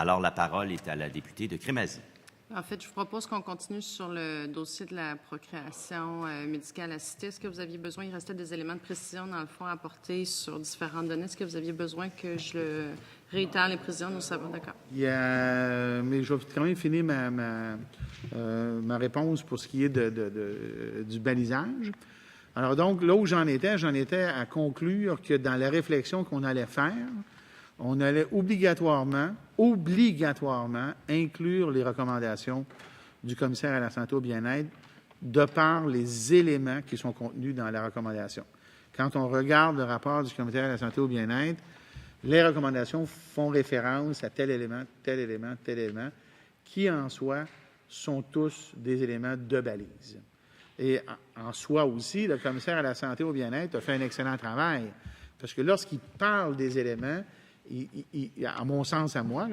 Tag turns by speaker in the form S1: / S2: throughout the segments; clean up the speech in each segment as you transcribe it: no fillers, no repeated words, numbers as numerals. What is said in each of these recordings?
S1: Alors, la parole est à la députée de Crémazie.
S2: En fait, je vous propose qu'on continue sur le dossier de la procréation médicale assistée. Est-ce que vous aviez besoin, il restait des éléments de précision dans le fond à apporter sur différentes données. Est-ce que vous aviez besoin que je réitère les précisions? Nous savons, d'accord.
S3: Mais je vais quand même finir ma réponse pour ce qui est du balisage. Alors donc, là où j'en étais à conclure que dans la réflexion qu'on allait faire, on allait obligatoirement inclure les recommandations du commissaire à la santé au bien-être de par les éléments qui sont contenus dans la recommandation. Quand on regarde le rapport du commissaire à la santé au bien-être, les recommandations font référence à tel élément, qui en soi sont tous des éléments de balise. Et en soi aussi, le commissaire à la santé au bien-être a fait un excellent travail, parce que lorsqu'il parle des éléments, à mon sens, à moi,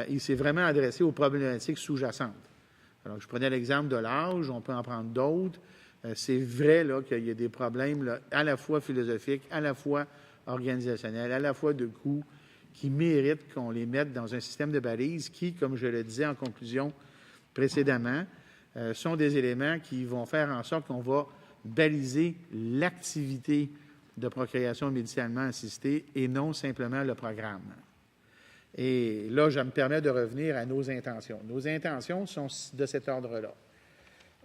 S3: il s'est vraiment adressé aux problématiques sous-jacentes. Alors, je prenais l'exemple de l'âge, on peut en prendre d'autres. C'est vrai qu'il y a des problèmes là, à la fois philosophiques, à la fois organisationnels, à la fois de coûts, qui méritent qu'on les mette dans un système de balises qui, comme je le disais en conclusion précédemment, sont des éléments qui vont faire en sorte qu'on va baliser l'activité de procréation médicalement assistée et non simplement le programme. Et là, je me permets de revenir à nos intentions. Nos intentions sont de cet ordre-là.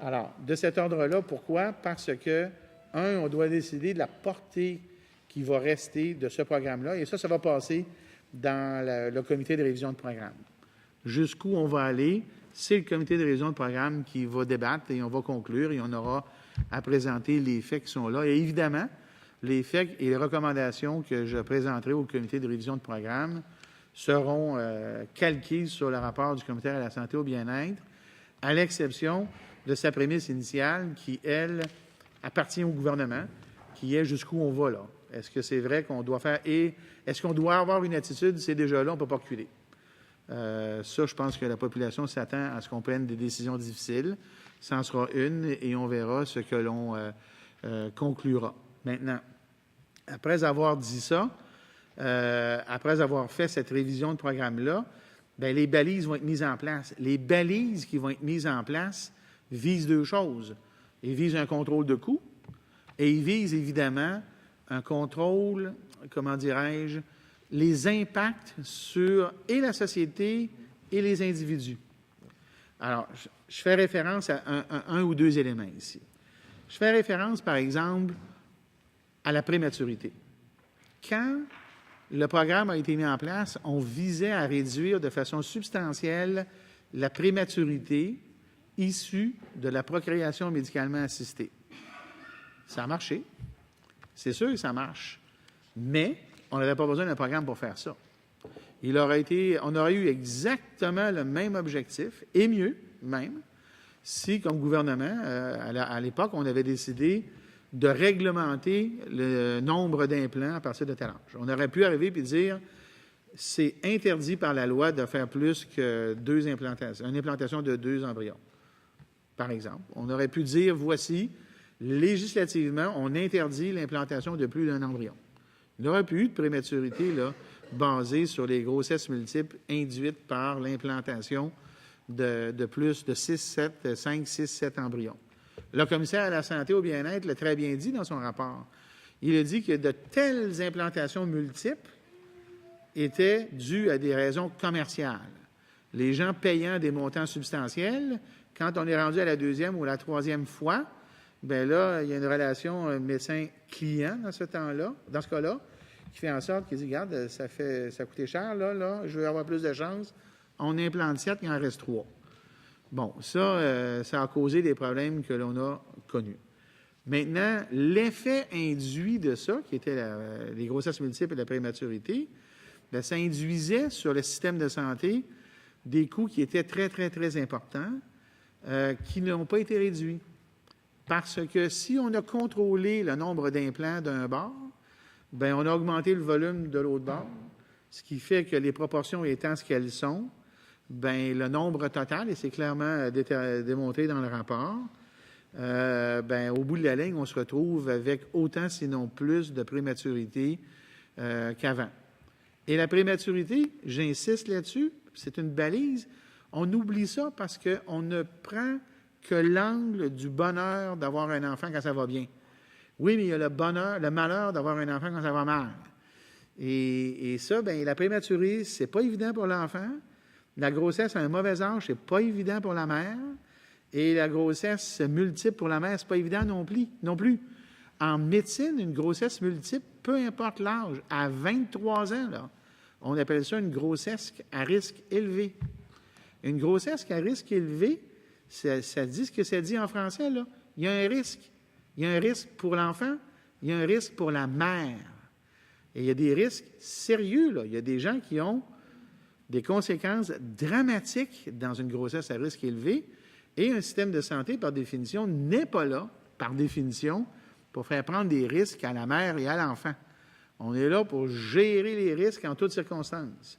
S3: Alors, de cet ordre-là, pourquoi? Parce que, on doit décider de la portée qui va rester de ce programme-là, et ça va passer dans le comité de révision de programme. Jusqu'où on va aller, c'est le comité de révision de programme qui va débattre et on va conclure et on aura à présenter les faits qui sont là. Et évidemment, les faits et les recommandations que je présenterai au comité de révision de programme seront calqués sur le rapport du commissaire à la santé au bien-être, à l'exception de sa prémisse initiale qui, elle, appartient au gouvernement, qui est jusqu'où on va là. Est-ce que c'est vrai qu'on doit faire... Et est-ce qu'on doit avoir une attitude, c'est déjà là, on ne peut pas reculer. Ça, je pense que la population s'attend à ce qu'on prenne des décisions difficiles. Ça en sera une et on verra ce que l'on conclura. Maintenant, après avoir dit ça, après avoir fait cette révision de programme-là, bien, les balises vont être mises en place. Les balises qui vont être mises en place visent deux choses. Ils visent un contrôle de coûts et ils visent évidemment un contrôle, comment dirais-je, les impacts sur et la société et les individus. Alors, je fais référence à un ou deux éléments ici. Je fais référence, par exemple, à la prématurité. Quand le programme a été mis en place, on visait à réduire de façon substantielle la prématurité issue de la procréation médicalement assistée. Ça a marché. C'est sûr que ça marche. Mais on n'avait pas besoin d'un programme pour faire ça. On aurait eu exactement le même objectif, et mieux même, si, comme gouvernement, à l'époque, on avait décidé de réglementer le nombre d'implants à partir de tel âge. On aurait pu arriver et dire c'est interdit par la loi de faire plus que deux implantations, une implantation de 2 embryons, par exemple. On aurait pu dire voici, législativement, on interdit l'implantation de plus d'un embryon. Il n'y aurait plus eu de prématurité là, basée sur les grossesses multiples induites par l'implantation de plus de 5, 6, 7 embryons. Le commissaire à la santé au bien-être l'a très bien dit dans son rapport. Il a dit que de telles implantations multiples étaient dues à des raisons commerciales. Les gens payant des montants substantiels, quand on est rendu à la 2e ou la 3e fois, bien là, il y a une relation médecin-client dans ce temps-là, dans ce cas-là, qui fait en sorte qu'il dit, regarde, ça a coûté cher, là, je veux avoir plus de chance. On implante 7, il en reste 3. Bon, ça a causé des problèmes que l'on a connus. Maintenant, l'effet induit de ça, qui était les grossesses multiples et la prématurité, bien, ça induisait sur le système de santé des coûts qui étaient très, très, très importants, qui n'ont pas été réduits. Parce que si on a contrôlé le nombre d'implants d'un bord, bien, on a augmenté le volume de l'autre bord, ce qui fait que les proportions étant ce qu'elles sont, bien, le nombre total, et c'est clairement démontré dans le rapport, bien, au bout de la ligne, on se retrouve avec autant, sinon plus, de prématurité qu'avant. Et la prématurité, j'insiste là-dessus, c'est une balise, on oublie ça parce qu'on ne prend que l'angle du bonheur d'avoir un enfant quand ça va bien. Oui, mais il y a le malheur d'avoir un enfant quand ça va mal. Et ça, bien, la prématurité, c'est pas évident pour l'enfant. La grossesse à un mauvais âge, c'est pas évident pour la mère. Et la grossesse multiple pour la mère, c'est pas évident non plus. En médecine, une grossesse multiple, peu importe l'âge, à 23 ans, là, on appelle ça une grossesse à risque élevé. Une grossesse à risque élevé, ça dit ce que ça dit en français, là. Il y a un risque. Il y a un risque pour l'enfant, il y a un risque pour la mère. Et il y a des risques sérieux, là. Il y a des gens qui ont des conséquences dramatiques dans une grossesse à risque élevé et un système de santé, par définition, n'est pas là, par définition, pour faire prendre des risques à la mère et à l'enfant. On est là pour gérer les risques en toutes circonstances.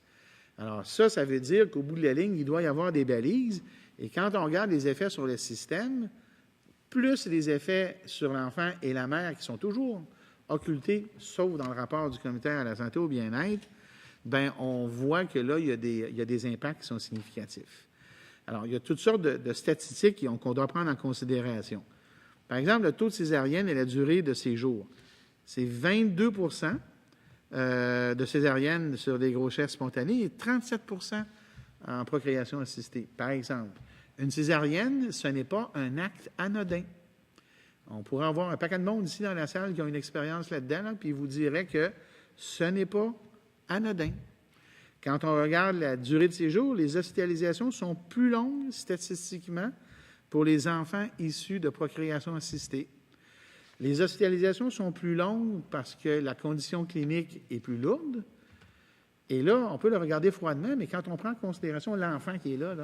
S3: Alors ça veut dire qu'au bout de la ligne, il doit y avoir des balises. Et quand on regarde les effets sur le système, plus les effets sur l'enfant et la mère qui sont toujours occultés, sauf dans le rapport du commissaire à la santé au bien-être, bien, on voit que là, il y a des impacts qui sont significatifs. Alors, il y a toutes sortes de statistiques qu'on doit prendre en considération. Par exemple, le taux de césarienne et la durée de séjour. C'est 22 de césarienne sur des grossesses spontanées et 37 en procréation assistée, par exemple. Une césarienne, ce n'est pas un acte anodin. On pourrait avoir un paquet de monde ici dans la salle qui ont une expérience là-dedans, là, puis ils vous diraient que ce n'est pas anodin. Quand on regarde la durée de séjour, les hospitalisations sont plus longues statistiquement pour les enfants issus de procréation assistée. Les hospitalisations sont plus longues parce que la condition clinique est plus lourde. Et là, on peut le regarder froidement, mais quand on prend en considération l'enfant qui est là,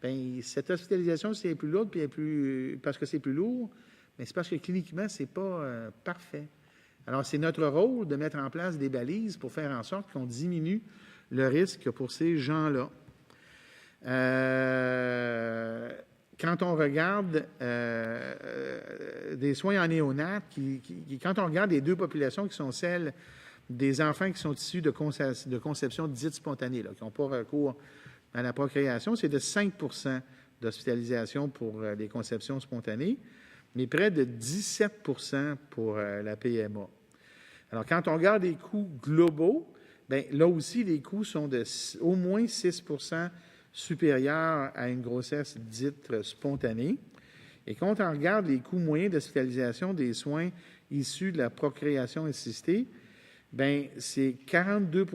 S3: bien, cette hospitalisation, c'est plus lourde puis parce que c'est plus lourd, mais c'est parce que cliniquement, ce n'est pas parfait. Alors, c'est notre rôle de mettre en place des balises pour faire en sorte qu'on diminue le risque pour ces gens-là. Quand on regarde des soins en néonat, quand on regarde les deux populations qui sont celles des enfants qui sont issus de conception dite spontanée, là, qui n'ont pas recours à la procréation, c'est de 5 d'hospitalisation pour les conceptions spontanées, mais près de 17 pour la PMA. Alors, quand on regarde les coûts globaux, bien, là aussi, les coûts sont de au moins 6 supérieurs à une grossesse dite spontanée. Et quand on regarde les coûts moyens d'hospitalisation des soins issus de la procréation assistée, bien, c'est 42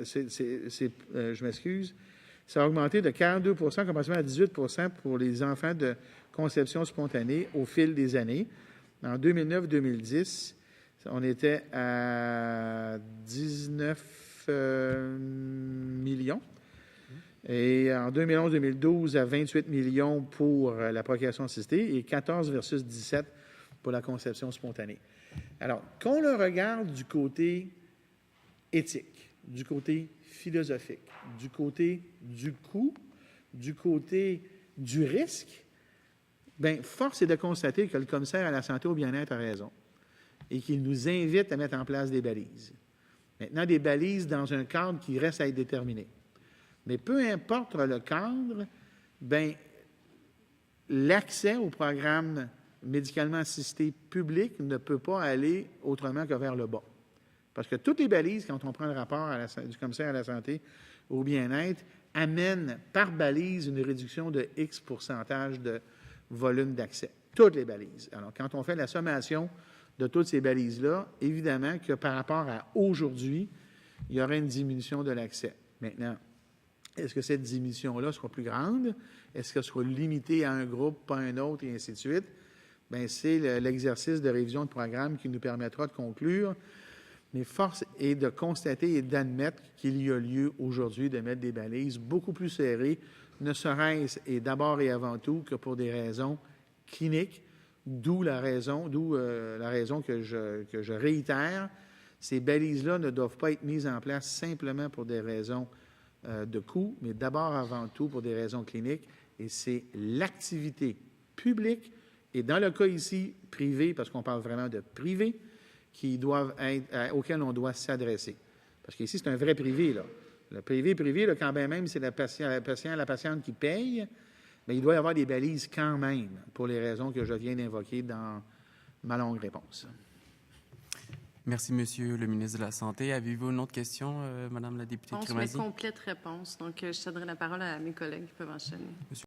S3: je m'excuse, ça a augmenté de 42 commencement à 18 pour les enfants de conception spontanée au fil des années. En 2009-2010, on était à 19 millions. Et en 2011-2012, à 28 millions pour la procréation assistée et 14 versus 17 pour la conception spontanée. Alors, qu'on le regarde du côté éthique, du côté philosophique, du côté du coût, du côté du risque, bien, force est de constater que le commissaire à la santé au bien-être a raison et qu'il nous invite à mettre en place des balises. Maintenant, des balises dans un cadre qui reste à être déterminé. Mais peu importe le cadre, bien, l'accès au programme médicalement assisté public ne peut pas aller autrement que vers le bas. Parce que toutes les balises, quand on prend le rapport du commissaire à la santé au bien-être, amènent par balise une réduction de X pourcentage de volume d'accès. Toutes les balises. Alors, quand on fait la sommation de toutes ces balises-là, évidemment que par rapport à aujourd'hui, il y aurait une diminution de l'accès. Maintenant, est-ce que cette diminution-là sera plus grande? Est-ce qu'elle sera limitée à un groupe, pas à un autre, et ainsi de suite? Bien, c'est l'exercice de révision de programme qui nous permettra de conclure. Mais force est de constater et d'admettre qu'il y a lieu aujourd'hui de mettre des balises beaucoup plus serrées, ne serait-ce et d'abord et avant tout que pour des raisons cliniques, d'où la raison que je réitère. Ces balises-là ne doivent pas être mises en place simplement pour des raisons de coût, mais d'abord avant tout pour des raisons cliniques. Et c'est l'activité publique, et dans le cas ici, privé, parce qu'on parle vraiment de privé, qui doivent être, auxquels on doit s'adresser. Parce qu'ici, c'est un vrai privé, là. Le privé, là, quand bien même c'est la patiente qui paye, mais il doit y avoir des balises quand même, pour les raisons que je viens d'invoquer dans ma longue réponse.
S4: Merci, Monsieur le ministre de la Santé. Avez-vous une autre question, Madame la députée
S2: Réponse, mais
S4: Crémazie?
S2: complète réponse. Donc, je céderai la parole à mes collègues qui peuvent enchaîner.